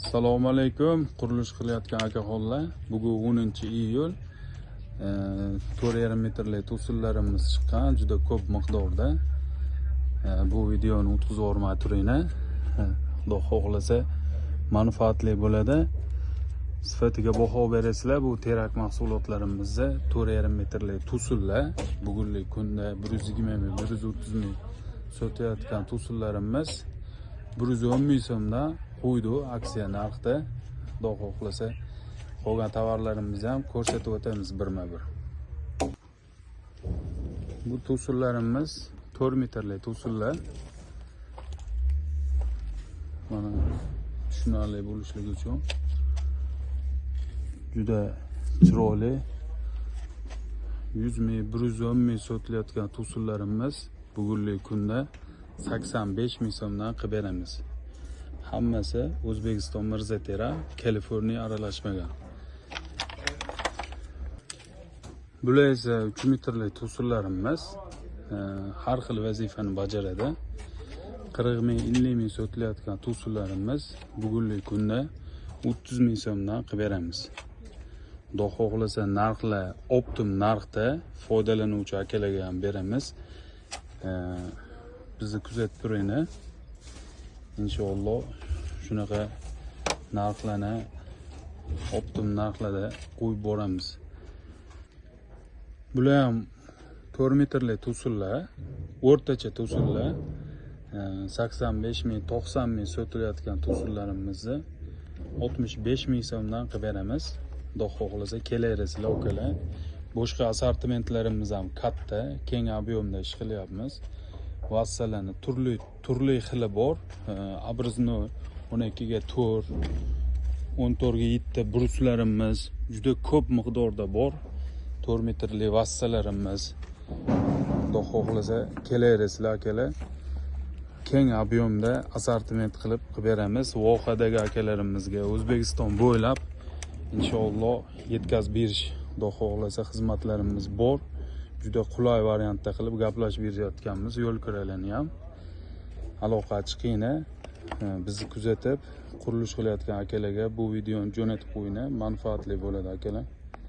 Assalomu alaykum, qurilish qilayotgan akaxonlar. Bugun 10-iyul. 4,5 metrlik to'sinlarimiz chiqqan, juda ko'p miqdorda. Bu videoni o'tkazib o'rmay turinglar. Xudo xohlasa manfaatli bo'ladi. Sifatiga baho berasizlar. Bu terak mahsulotlarimizni 4,5 metrlik to'sinlar. Bugungi kunda 120 ming, 130 ming sotayotgan to'sinlarimiz 110 ming so'mdan qo'ydi aksiya narxda. Xudo xohlasa qolgan tovarlarimizni ham ko'rsatib o'tamiz birma-bir. Bu to'sinlarimiz 4 metrlik to'sinlar. Mana tushunarli bo'lishligi uchun juda chiroyli 100 ming, 110 ming sotilayotgan to'sinlarimiz bugungi kunda 85 ming so'mdan qilib beramiz. Hammasi O'zbekiston Mirzatera, Kaliforniya aralashmagan. Bular esa 3 metrlik to'sinlarimiz har xil vazifani bajaradi. 40 ming, 50 ming sotilayotgan to'sinlarimiz bugungi kunda 30 ming so'mdan qilib beramiz. Xudo xohlasa narxlar optim narxda foydalanuvchi akalarga ham beramiz. Bizni kuzatib turinglar. Inshaalloh shunaqa narxlarni optim narxlarda qo'yib boramiz. Bular ham 4 metrlik to'sinlar, o'rtacha to'sinlar 85 ming, 90 ming sotilayotgan to'sinlarimizni 65 ming so'mdan qilib beramiz. Xudo xohlasa kelaverasizlar ukalar. Boshqa assortimentlarimiz ham katta, keng ob'yomda ish qilyapmiz. Vassalarni turli xili bor. Abrizni 12 ga 4, 14 ga 7 bruslarimiz juda ko'p miqdorda bor. 4 metrli vassalarimiz. Xudo xohlasa kelaverasizlar akalar. Keng ob'yomda assortiment qilib beramiz. Vohadagi akalarimizga O'zbekiston bo'ylab inshaalloh yetkazib berish, Xudo xohlasa xizmatlarimiz bor. Juda qulay variantda qilib gaplashib berayotganmiz. Yo'l kiralarni ham aloqa chiqinglar. Bizni kuzatib qurilish qilayotgan akalarga bu videoni jo'natib qo'yinglar. Manfaatli bo'ladi akalar.